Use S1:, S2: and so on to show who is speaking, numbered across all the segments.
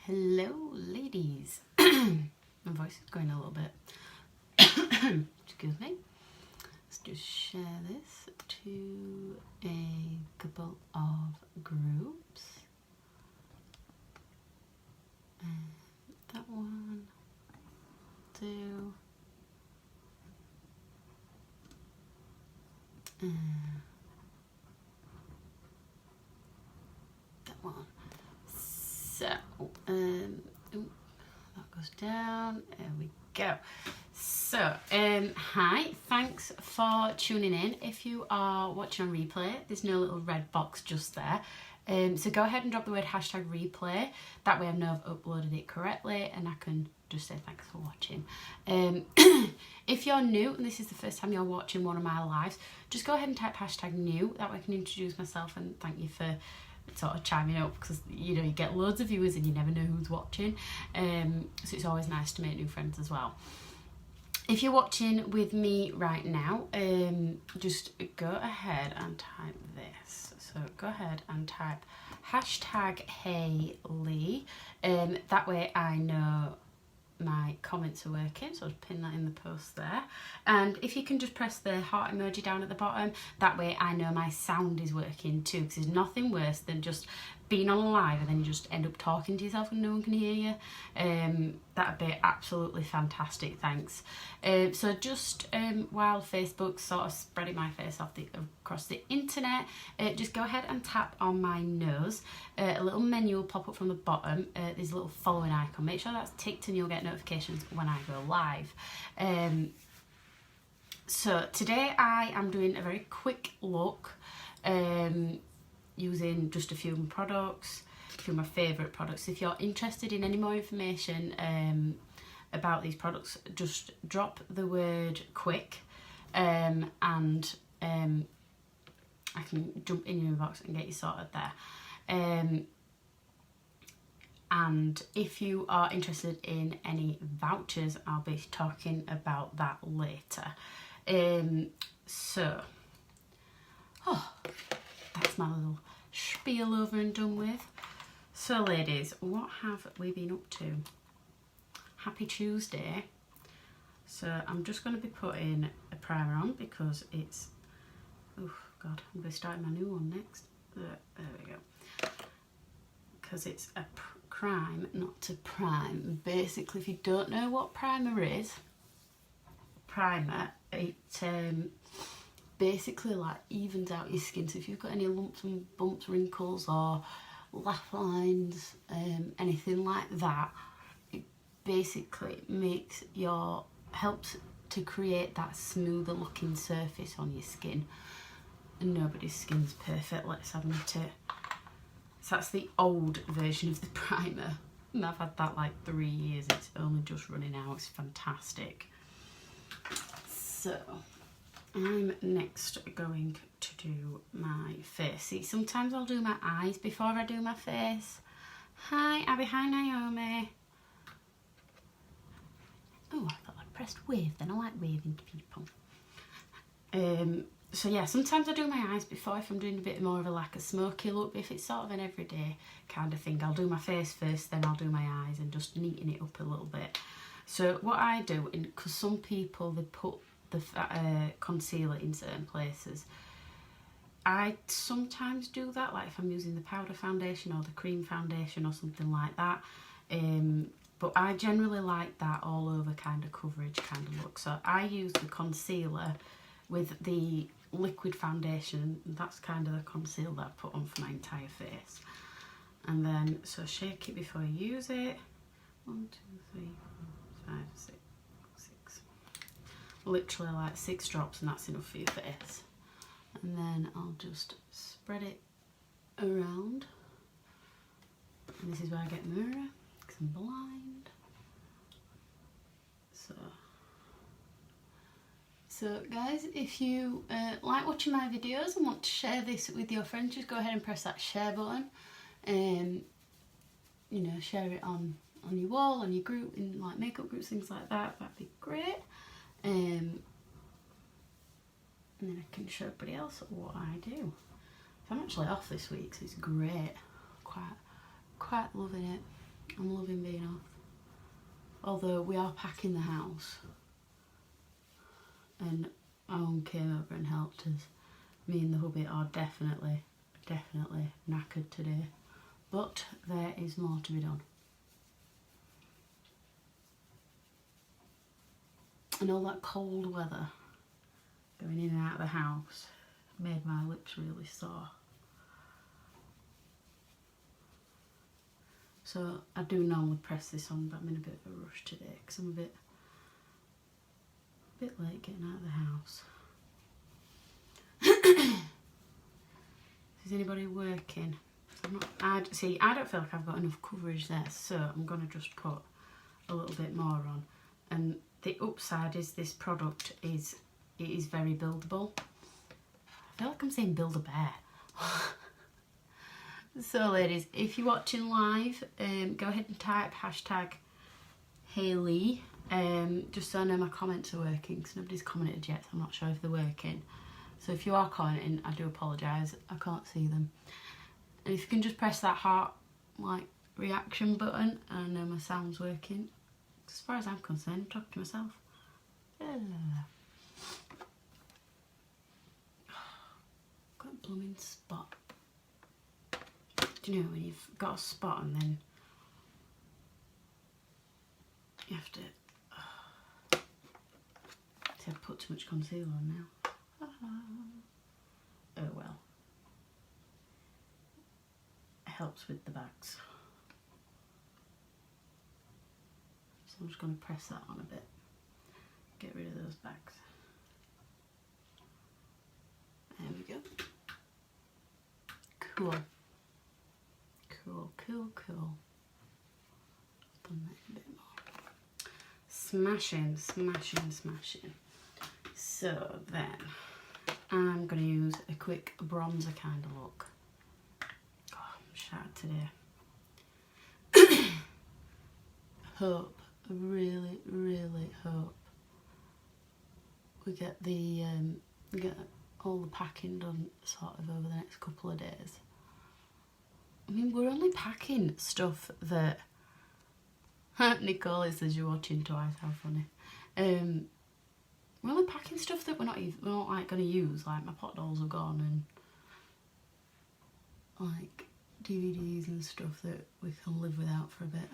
S1: Hello ladies. My voice is going a little bit. Excuse me. Let's just share this to a couple of groups. That one, two, that one. So, that goes down. There we go. So, hi, thanks for tuning in. If you are watching on replay, there's no little red box just there. So go ahead and drop the word #replay. That way I know I've uploaded it correctly and I can just say thanks for watching. If you're new and this is the first time you're watching one of my lives, just go ahead and type #new. That way I can introduce myself and thank you for sort of chiming up, because you know you get loads of viewers and you never know who's watching. So it's always nice to make new friends as well. If you're watching with me right now, just go ahead and type this. So go ahead and type #HeyLee. That way I know my comments are working, so I'll just pin that in the post there. And if you can just press the heart emoji down at the bottom, that way I know my sound is working too, because there's nothing worse than just being on a live and then you just end up talking to yourself and no one can hear you. That'd be absolutely fantastic, thanks. So just while Facebook's sort of spreading my face off across the internet, just go ahead and tap on my nose. A little menu will pop up from the bottom. There's a little following icon. Make sure that's ticked and you'll get notifications when I go live. So today I am doing a very quick look using just a few of my products, a few of my favourite products. If you're interested in any more information about these products, just drop the word quick and I can jump in your inbox and get you sorted there. And if you are interested in any vouchers, I'll be talking about that later. So, that's my little spiel over and done with. So ladies, what have we been up to? Happy Tuesday. So I'm just going to be putting a primer on because it's, oh god, I'm going to be starting my new one next. There we go. Because it's a crime not to prime. Basically, if you don't know what primer is, it basically like evens out your skin. So if you've got any lumps and bumps, wrinkles or laugh lines, anything like that, it basically helps to create that smoother looking surface on your skin. And nobody's skin's perfect, let's admit it. So that's the old version of the primer, and I've had that like 3 years. It's only just running out. It's fantastic. So I'm next going to do my face. See, sometimes I'll do my eyes before I do my face. Hi Abby, hi Naomi. Oh, I thought I pressed wave then. I like waving to people. So yeah, sometimes I do my eyes before if I'm doing a bit more of a smoky look. But if it's sort of an everyday kind of thing, I'll do my face first, then I'll do my eyes and just neaten it up a little bit. So what I do, because some people, they put the concealer in certain places, I sometimes do that, like if I'm using the powder foundation or the cream foundation or something like that. But I generally like that all over kind of coverage kind of look. So I use the concealer with the liquid foundation. That's kind of the concealer that I put on for my entire face. And then, so shake it before you use it. 1, 2, 3, 4, 5, 6. Literally like 6 drops and that's enough for your face. And then I'll just spread it around. And this is where I get the mirror, because I'm blind. So guys, if you like watching my videos and want to share this with your friends, just go ahead and press that share button. You know, share it on your wall, on your group, in like makeup groups, things like that. That'd be great. And then I can show everybody else what I do. I'm actually off this week, so it's great. Quite loving it. I'm loving being off. Although we are packing the house. And my mum came over and helped us. Me and the hubby are definitely knackered today. But there is more to be done. And all that cold weather going in and out of the house made my lips really sore. So I do normally press this on, but I'm in a bit of a rush today because I'm a bit late getting out of the house. Is anybody working? I don't feel like I've got enough coverage there, so I'm going to just put a little bit more on. And the upside is this product is very buildable. I feel like I'm saying build a bear. So ladies, if you're watching live, go ahead and type hashtag Hayley, just so I know my comments are working, because nobody's commented yet, so I'm not sure if they're working. So if you are commenting, I do apologise, I can't see them. And if you can just press that heart like reaction button, I know my sound's working. As far as I'm concerned, I'm talking to myself. Got a blooming spot. Do you know when you've got a spot and then you have to see, I've put too much concealer on now. Oh well. It helps with the bags. So I'm just going to press that on a bit. Get rid of those bags. There we go. Cool. Cool. Done that a bit more. Smashing. So then I'm going to use a quick bronzer kind of look. Oh, I'm shattered today. I really hope we get all the packing done sort of over the next couple of days. I mean, we're only packing stuff that Nicole says you're watching twice, how funny. We're only packing stuff that we're not like going to use, like my pot dolls are gone, and like DVDs and stuff that we can live without for a bit.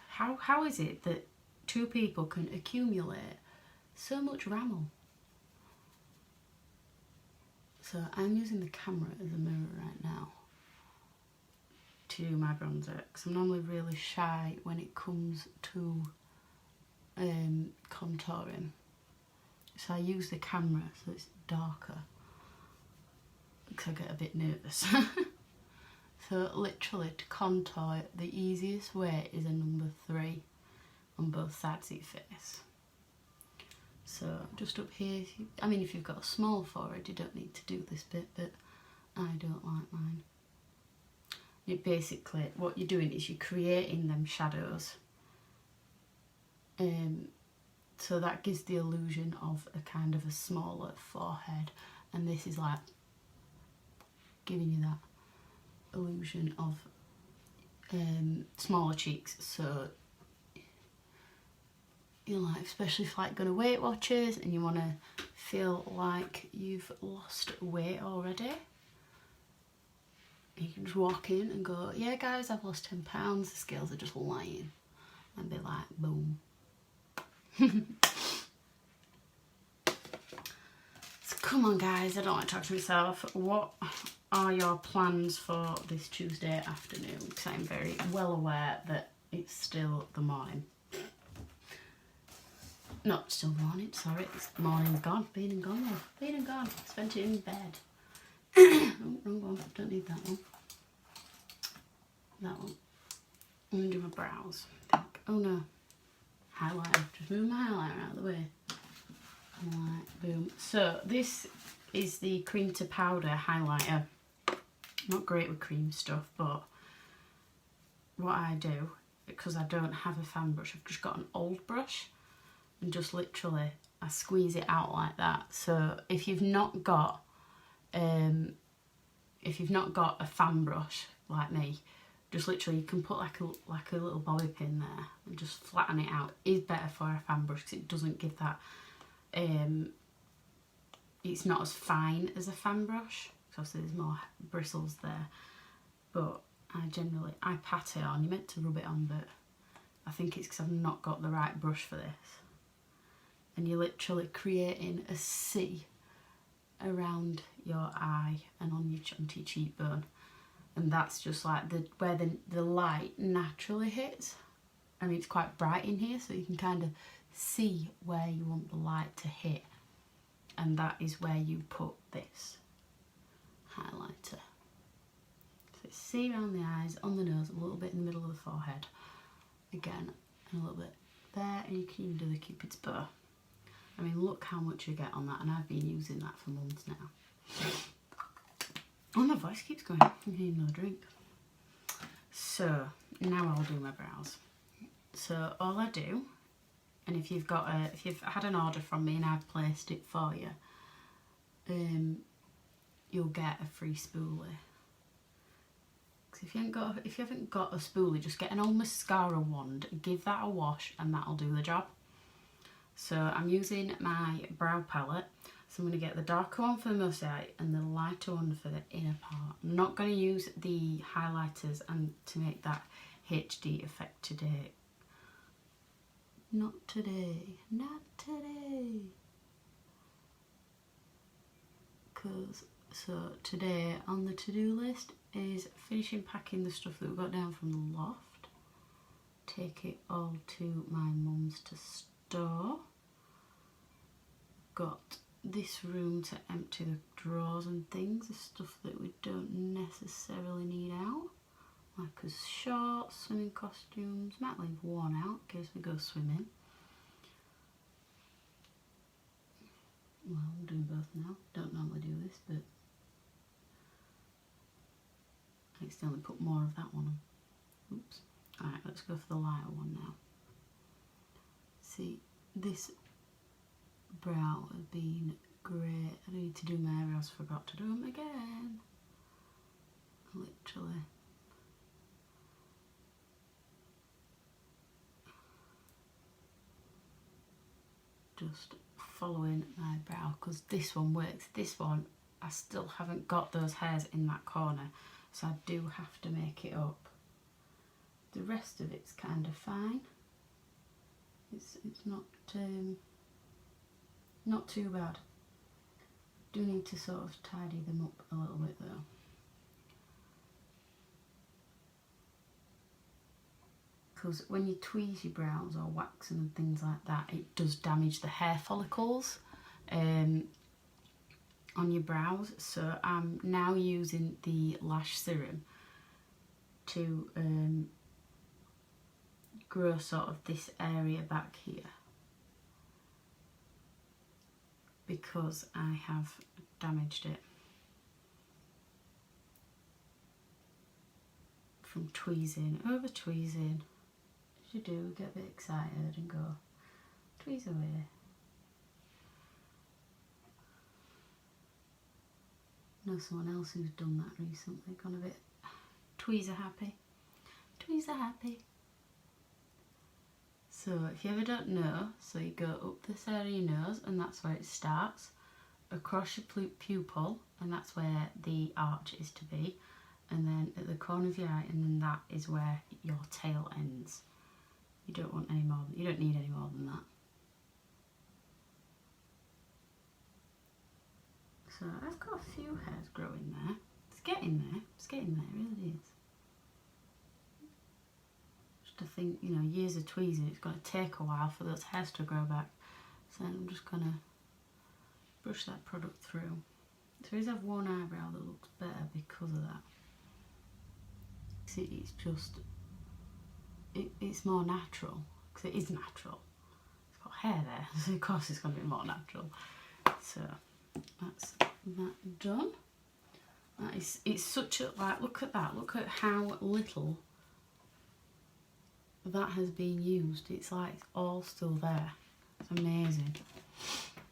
S1: How is it that two people can accumulate so much rammel? So I'm using the camera as a mirror right now to do my bronzer, because I'm normally really shy when it comes to contouring. So I use the camera so it's darker, because I get a bit nervous. So literally to contour, the easiest way is a number 3 on both sides of your face. So just up here, if you've got a small forehead, you don't need to do this bit, but I don't like mine. It basically, what you're doing is you're creating them shadows. So that gives the illusion of a kind of a smaller forehead, and this is like giving you that illusion of smaller cheeks. So you know, like, especially if like going to Weight Watchers and you want to feel like you've lost weight already, you can just walk in and go, yeah guys, I've lost 10 pounds, the scales are just lying, and be like, boom. So come on guys, I don't want to talk to myself. What are your plans for this Tuesday afternoon? Because I'm very well aware that it's still the morning. Not still morning, sorry, it's morning's gone. Been and gone, love. Been and gone. Spent it in bed. Oh, wrong one. Don't need that one. That one. I'm going to do my brows. Oh no. Highlighter. Just move my highlighter out of the way. Like, boom. So this is the cream to powder highlighter. Not great with cream stuff, but what I do, because I don't have a fan brush, I've just got an old brush. And just literally, I squeeze it out like that. So if you've not got a fan brush like me, just literally you can put like a little bobby pin there and just flatten it out. Is better for a fan brush because it doesn't give that, it's not as fine as a fan brush, so obviously there's more bristles there. But I pat it on. You're meant to rub it on, but I think it's because I've not got the right brush for this. And you're literally creating a C around your eye and onto your cheekbone. And that's just like where the light naturally hits. I mean, it's quite bright in here, so you can kind of see where you want the light to hit. And that is where you put this highlighter. So see around the eyes, on the nose, a little bit in the middle of the forehead. Again, and a little bit there, and you can even do the Cupid's bow. I mean, look how much you get on that, and I've been using that for months now. Oh, my voice keeps going. I need another drink. So, now I'll do my brows. So, all I do, and if you've had an order from me and I've placed it for you, you'll get a free spoolie. Because if you haven't got a spoolie, just get an old mascara wand, give that a wash, and that'll do the job. So I'm using my brow palette. So I'm going to get the darker one for the most eye and the lighter one for the inner part. I'm not going to use the highlighters and to make that HD effect today. Not today. Not today. So today on the to-do list is finishing packing the stuff that we got down from the loft. Take it all to my mum's to store. Got this room to empty the drawers and things, the stuff that we don't necessarily need out, like as shorts, swimming costumes. Might leave one out in case we go swimming. Well, I'm doing both now. Don't normally do this, but I accidentally put more of that one on. Oops. Alright, let's go for the lighter one now. See, this brow has been great. I need to do my eyebrows, forgot to do them again. Literally. Just following my brow because this one works. This one, I still haven't got those hairs in that corner, so I do have to make it up. The rest of it's kind of fine. It's not too bad. Do need to sort of tidy them up a little bit though. Because when you tweeze your brows or wax them and things like that, it does damage the hair follicles on your brows. So I'm now using the lash serum to grow sort of this area back here, because I have damaged it from tweezing, over tweezing. As you do, get a bit excited and go tweeze away. I know someone else who's done that recently, gone a bit tweezer happy. Tweezer happy. So if you ever don't know, so you go up this area of your nose and that's where it starts, across your pupil, and that's where the arch is to be, and then at the corner of your eye, and then that is where your tail ends. You don't want any more, you don't need any more than that. So I've got a few hairs growing there. It's getting there, it really is. I think, you know, years of tweezing, it's going to take a while for those hairs to grow back. So I'm just going to brush that product through. So I have one eyebrow that looks better because of that. See, it's just, it's more natural, because it is natural. It's got hair there, so of course it's going to be more natural. So that's that done. That is, it's such a, like, look at that, look at how little that has been used. It's like it's all still there. It's amazing.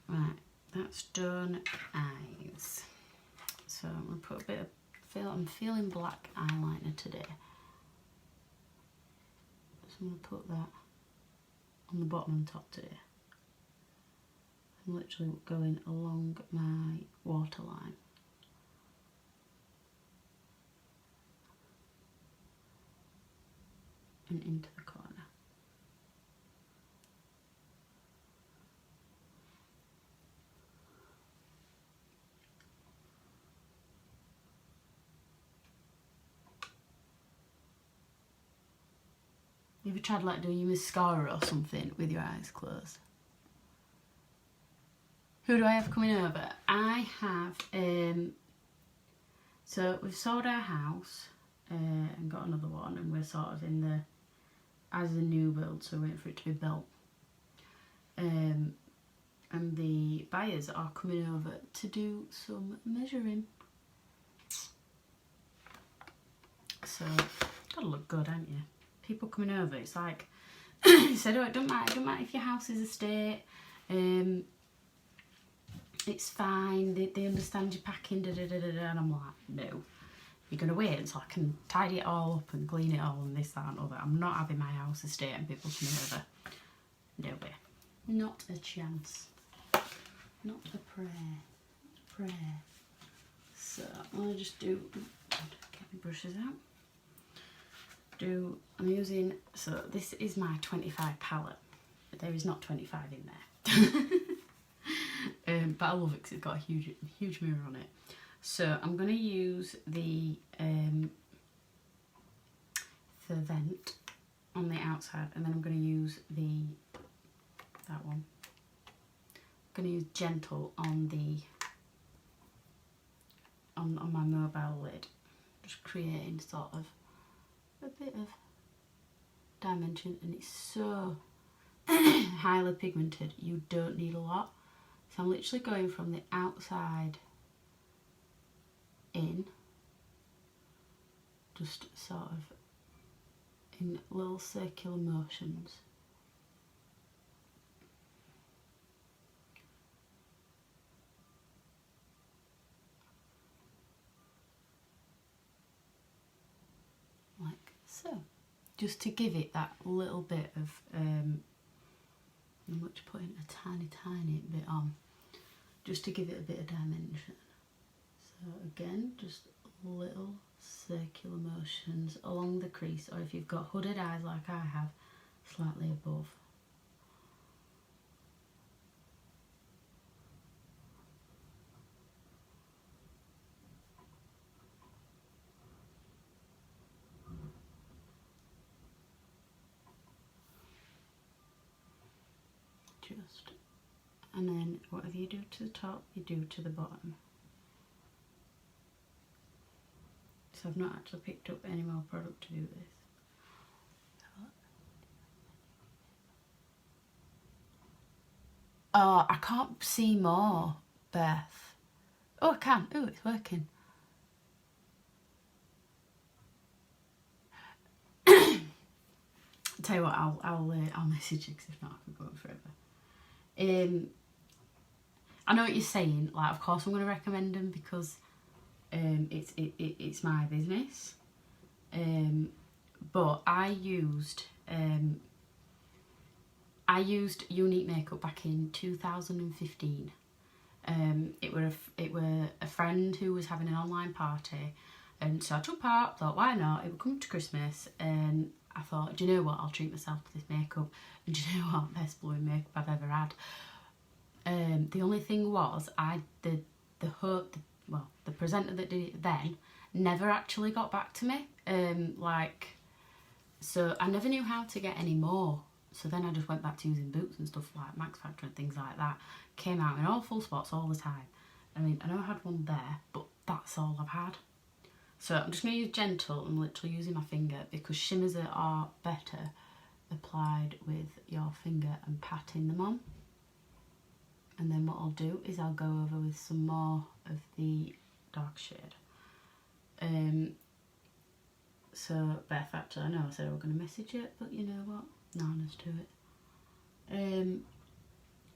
S1: Right, that's done. Eyes. So I'm gonna put a bit of I'm feeling black eyeliner today. I'm going to put that on the bottom and top today. I'm literally going along my waterline. And into the corner. Have you tried like doing your mascara or something with your eyes closed? Who do I have coming over? I have, so we've sold our house and got another one, and we're sort of in the, as a new build, so we're waiting for it to be built. And the buyers are coming over to do some measuring. So, gotta look good, haven't you? People coming over, it's like, he said, oh, it don't matter if your house is a state, it's fine, they understand your packing, and I'm like, no, you're going to wait until I can tidy it all up and clean it all and this, that and other. I'm not having my house a state and people coming over. No way. Not a chance. Not a prayer. So, I'll just do, get my brushes out. I'm using, so this is my 25 palette. There is not 25 in there. But I love it because it's got a huge mirror on it. So I'm going to use the vent on the outside, and then I'm going to use that one. I'm going to use gentle on on my mobile lid, just creating sort of a bit of dimension, and it's so highly pigmented you don't need a lot. So I'm literally going from the outside in, just sort of in little circular motions. Like so. Just to give it that little bit of, I'm much putting a tiny bit on, just to give it a bit of dimension. So again, just little circular motions along the crease, or if you've got hooded eyes like I have, slightly above. Just, and then whatever you do to the top, you do to the bottom. So I've not actually picked up any more product to do this. Oh, I can't see more, Beth. Oh, I can. Oh, it's working. Tell you what, I'll message you, because if not, I can go on forever. I know what you're saying. Like, of course, I'm going to recommend them because it's my business. But I used Unique Makeup back in 2015. It were a friend who was having an online party, and so I took part. Thought, why not? It would come to Christmas, and I thought, do you know what? I'll treat myself to this makeup. And do you know what? Best blowing makeup I've ever had. The only thing was, the presenter that did it then never actually got back to me. So I never knew how to get any more. So then I just went back to using boots and stuff like Max Factor and things like that. Came out in all full spots all the time. I mean, I know I had one there, but that's all I've had. So I'm just going to use Gentle. I'm literally using my finger because shimmers are better applied with your finger and patting them on. And then what I'll do is I'll go over with some more of the dark shade. So Beth, actually, I know I said I was going to message it, but you know what? No, let's do it.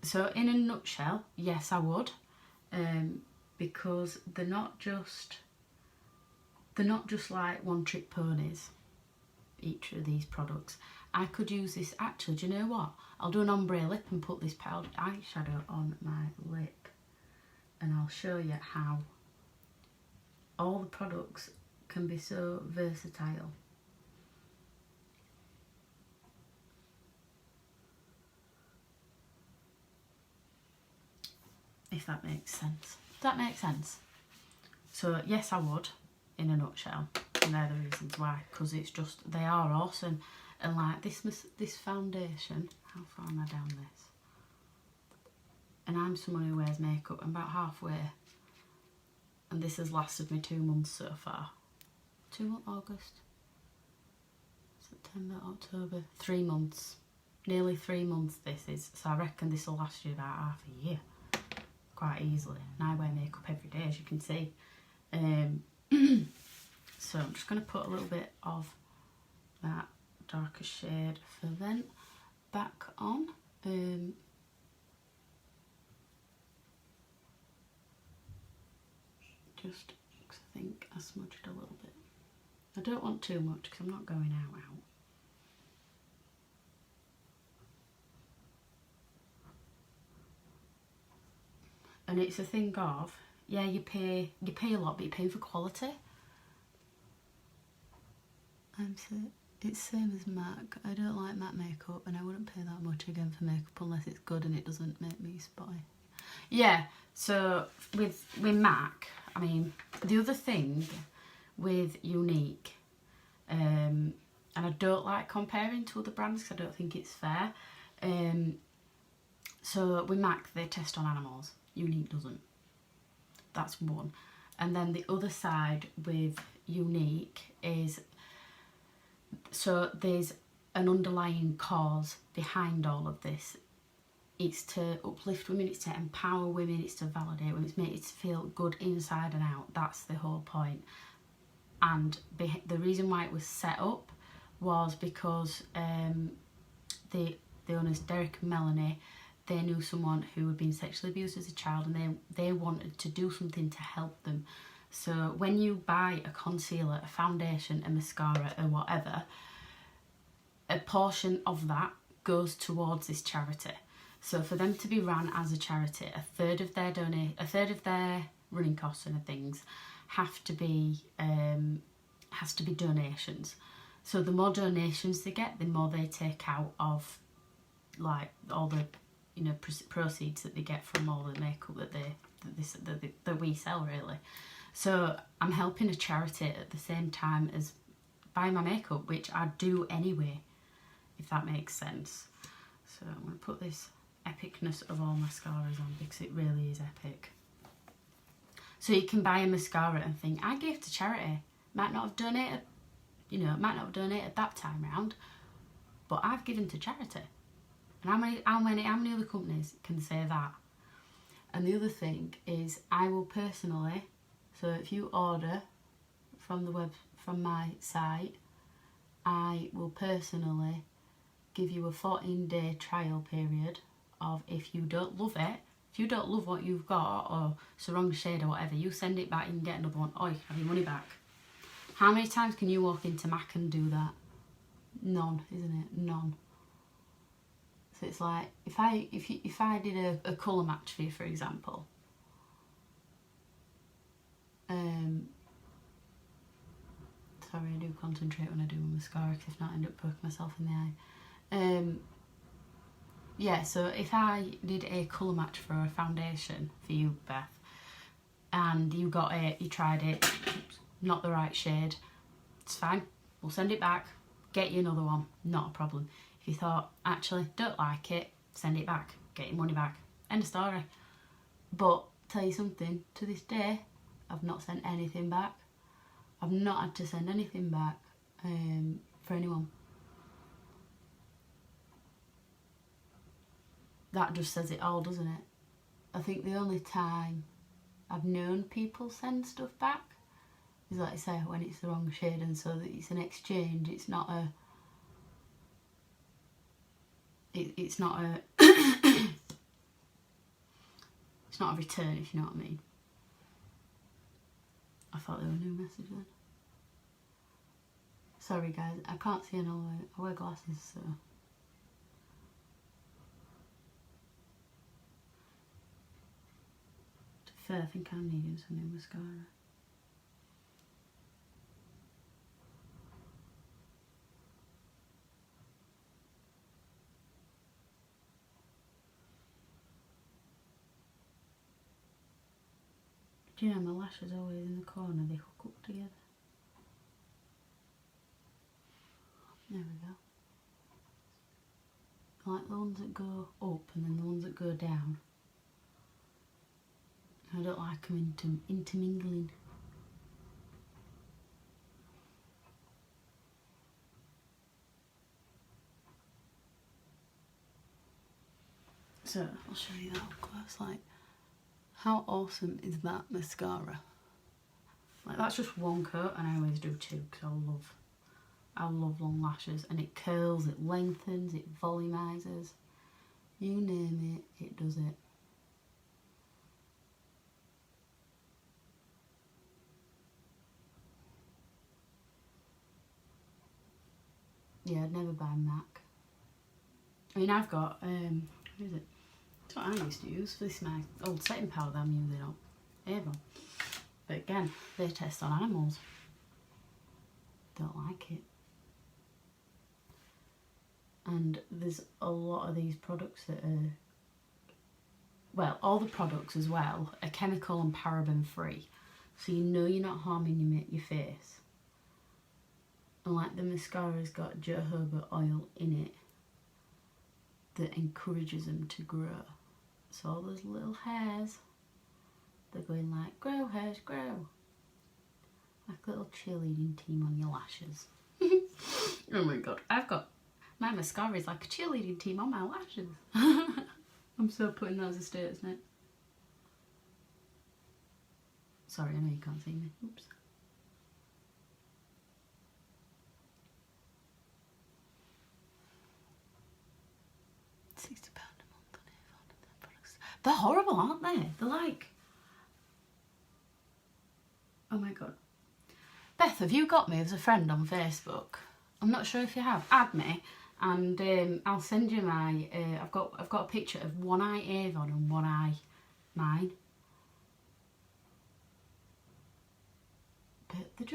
S1: So in a nutshell, yes, I would, because they're not just like one-trick ponies. each of these products. I could use this, actually, do you know what? I'll do an ombre lip and put this powdered eyeshadow on my lip, and I'll show you how all the products can be so versatile. If that makes sense. Does that make sense? So yes, I would, in a nutshell, and they're the reasons why, because it's just, they are awesome. And like this foundation, how far am I down this? And I'm someone who wears makeup, I'm about halfway, and this has lasted me 2 months so far. 2 months, August, September, October, 3 months. Nearly 3 months this is, so I reckon this will last you about half a year, quite easily. And I wear makeup every day, as you can see. So I'm just going to put a little bit of that darker shade for then back on. Just because I think I smudged a little bit. I don't want too much because I'm not going out. And it's a thing of, yeah, you pay a lot, but you're paying for quality. It's same as MAC. I don't like MAC makeup, and I wouldn't pay that much again for makeup unless it's good and it doesn't make me spotty. Yeah, so with MAC, I mean, the other thing with Unique, and I don't like comparing to other brands because I don't think it's fair. So with MAC, they test on animals. Unique doesn't. That's one. And then the other side with Unique is, so there's an underlying cause behind all of this. It's to uplift women, it's to empower women, it's to validate women, it's make it to feel good inside and out. That's the whole point. And the reason why it was set up was because the owners, Derek and Melanie, they knew someone who had been sexually abused as a child, and they wanted to do something to help them. So when you buy a concealer, a foundation, a mascara or whatever, a portion of that goes towards this charity. So for them to be run as a charity, a third of their running costs and things have to be donations. So the more donations they get, the more they take out of like all the proceeds that they get from all the makeup that we sell, really. So I'm helping a charity at the same time as buying my makeup, which I do anyway, if that makes sense. So I'm going to put this epicness of all mascaras on because it really is epic. So you can buy a mascara and think, I gave to charity. Might not have donated, might not have donated that time round, but I've given to charity. And how many other companies can say that? And the other thing is, I will personally, so if you order from my site, I will personally give you a 14-day trial period of, if you don't love it, if you don't love what you've got, or it's the wrong shade or whatever, you send it back, you can get another one, or you can have your money back. How many times can you walk into MAC and do that? None, isn't it? None. So it's like, if I did a colour match for you, for example, sorry, I do concentrate when I do my mascara, because if not I end up poking myself in the eye. Yeah, so if I did a colour match for a foundation for you, Beth, and you got it, you tried it, not the right shade, it's fine, we'll send it back, get you another one, not a problem. If you thought, actually, don't like it, send it back, get your money back, end of story. But, tell you something, to this day, I've not sent anything back. I've not had to send anything back for anyone. That just says it all, doesn't it? I think the only time I've known people send stuff back is, like I say, when it's the wrong shade, and so that it's an exchange, it's not a... It's not a it's not a return, if you know what I mean. I thought there was a new message then. Sorry guys, I can't see any way. I wear glasses, so. To be fair, I think I'm needing some new mascara. Do you know my lashes are always in the corner, they hook up together. There we go. I like the ones that go up and then the ones that go down. I don't like them intermingling. So I'll show you that up close. Like, how awesome is that mascara? Like, that's just one coat, and I always do two because I love long lashes, and it curls, it lengthens, it volumizes. You name it, it does it. Yeah, I'd never buy MAC. I mean, I've got, who is it? That's what I used to use. This is my old setting powder I'm using on Avon. But again, they test on animals. Don't like it. And there's a lot of these products that are, well, all the products as well are chemical and paraben free. So you know you're not harming your face. And like the mascara's got jojoba oil in it that encourages them to grow. So all those little hairs, they're going like, grow hairs, grow. Like a little cheerleading team on your lashes. Oh my god, my mascara is like a cheerleading team on my lashes. I'm so putting that as a status next. Sorry, I know you can't see me. Oops. £60 a month on Avon. Their products. They're horrible, aren't they? They're like, oh my god. Beth, have you got me as a friend on Facebook? I'm not sure if you have. Add me, and I'll send you my. I've got a picture of One Eye Avon and One Eye mine. But they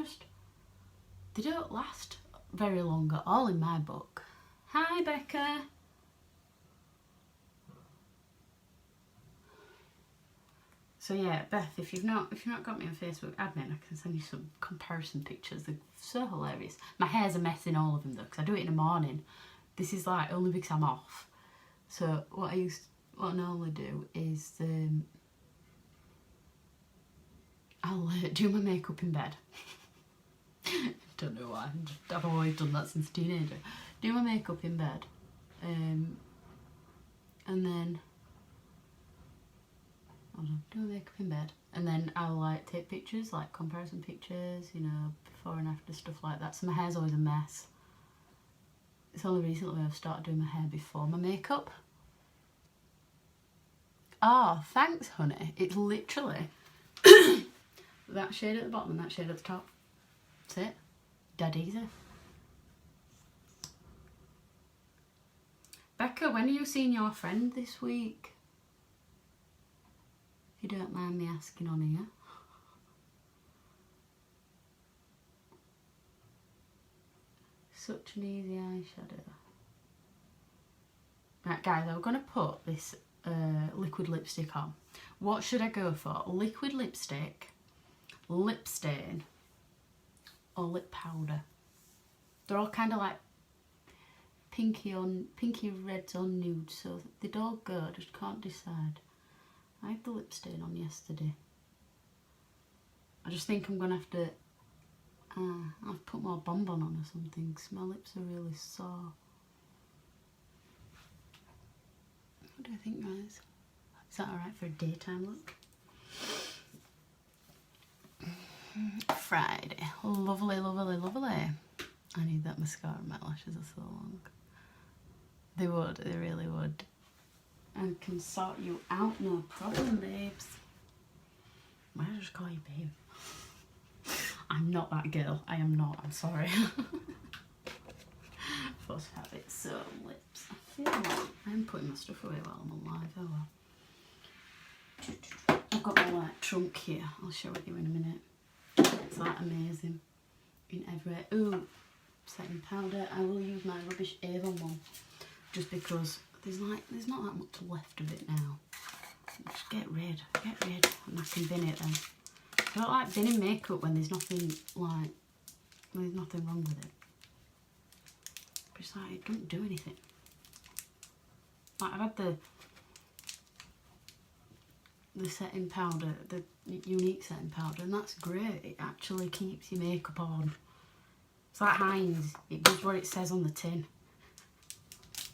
S1: don't last very long at all in my book. Hi Becca. So yeah, Beth, if you've not got me on Facebook, add me and I can send you some comparison pictures. They're so hilarious. My hair's a mess in all of them though, because I do it in the morning. This is like only because I'm off. So what I normally do is I'll do my makeup in bed. Don't know why. I've always done that since a teenager. Do my makeup in bed, and then do my makeup in bed, and then I'll like take pictures, like comparison pictures, you know, before and after, stuff like that. So my hair's always a mess. It's only recently I've started doing my hair before my makeup. Oh, thanks honey. It's literally that shade at the bottom and that shade at the top. That's it. Dead easy. Becca, when are you seeing your friend this week? If you don't mind me asking on here. Such an easy eyeshadow. Right guys, I'm going to put this liquid lipstick on. What should I go for? Liquid lipstick, lip stain, or lip powder? They're all kind of like pinky reds or nude, so they'd all go, I just can't decide. I had the lip stain on yesterday. I just think I'm going to have to I've put more bonbon on or something because my lips are really sore. What do you think, guys? Is that alright for a daytime look? Friday. Lovely, lovely, lovely. I need that mascara. My lashes are so long. They would, they really would. I can sort you out, no problem, babes. Why did I just call you babe? I'm not that girl. I am not. I'm sorry. Force of habit. So, lips. I feel like I'm putting my stuff away while I'm on live. Oh well. I've got my like trunk here. I'll show it you in a minute. It's like amazing. In every... Ooh, setting powder. I will use my rubbish Avon one. Just because there's not that much left of it now. Just get rid. And I can bin it then. I don't like binning makeup when there's nothing wrong with it. It's like it doesn't do anything. Like I've had the setting powder, the unique setting powder, and that's great. It actually keeps your makeup on. It's like Heinz. It does what it says on the tin.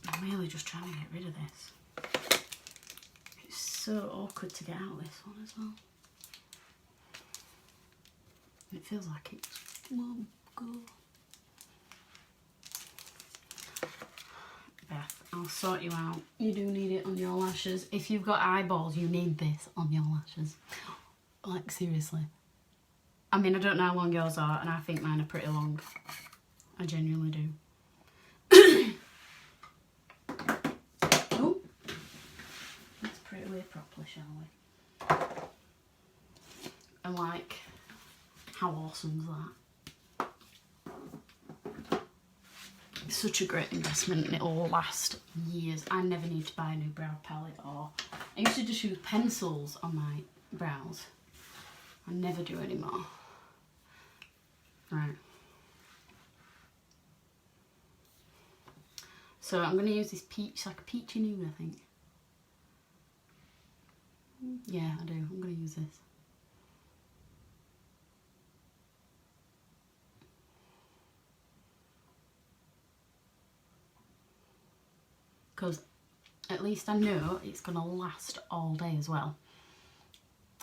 S1: I'm really just trying to get rid of this. It's so awkward to get out this one as well. It feels like it won't go. Beth, I'll sort you out. You do need it on your lashes. If you've got eyeballs, you need this on your lashes. Like, seriously. I mean, I don't know how long yours are, and I think mine are pretty long. I genuinely do. Oh, let's put it away properly, shall we? And like, how awesome is that? It's such a great investment and it'll last years. I never need to buy a new brow palette, or I used to just use pencils on my brows. I never do anymore. Right. So I'm going to use this peach, like a peachy nude, I think. Yeah, I do. I'm going to use this. Because at least I know it's going to last all day as well.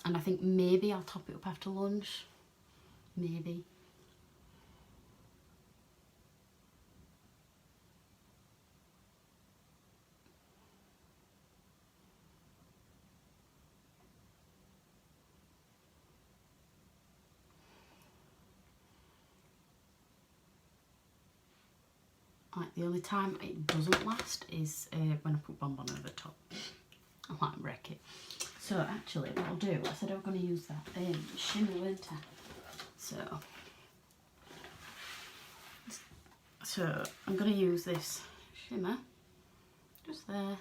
S1: And I think maybe I'll top it up after lunch. Maybe. Like, the only time it doesn't last is when I put bonbon over the top. I like wreck it. So actually what I'll do, I said I was going to use that shimmer, weren't I? So I'm going to use this shimmer just there.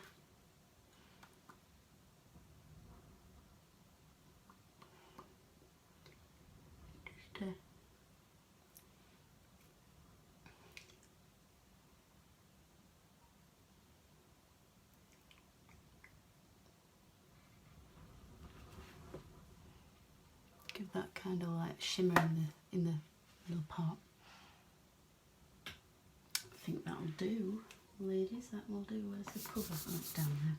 S1: Just give that kind of like shimmer in the little part. I think that'll do, ladies. That will do. Where's the cover? Oh, it's down there.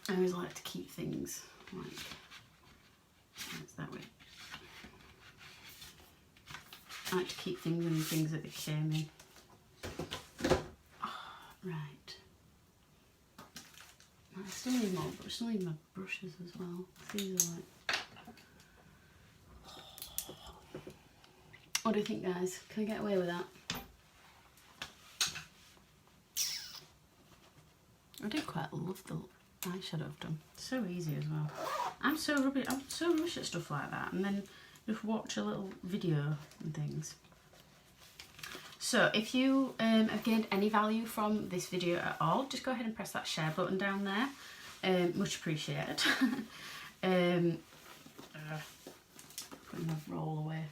S1: I always like to keep things like it's that way. I like to keep things in the things that they came in. Oh, right. I still need more, but I still need my brushes as well. These are like. What do you think, guys? Can I get away with that? I do quite love the eyeshadow I've done. So easy as well. I'm so rubbish at stuff like that, and then just watch a little video and things. So if you have gained any value from this video at all, just go ahead and press that share button down there. Much appreciated. Putting my roll away.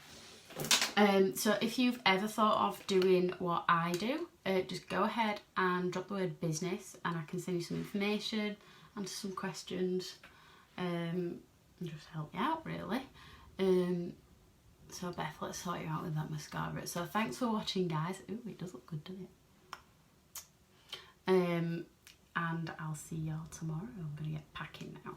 S1: So if you've ever thought of doing what I do, just go ahead and drop the word business and I can send you some information, answer some questions, and just help you out really. So Beth, let's sort you out with that mascara. So thanks for watching, guys. Ooh, it does look good, doesn't it? And I'll see y'all tomorrow. I'm gonna get packing now.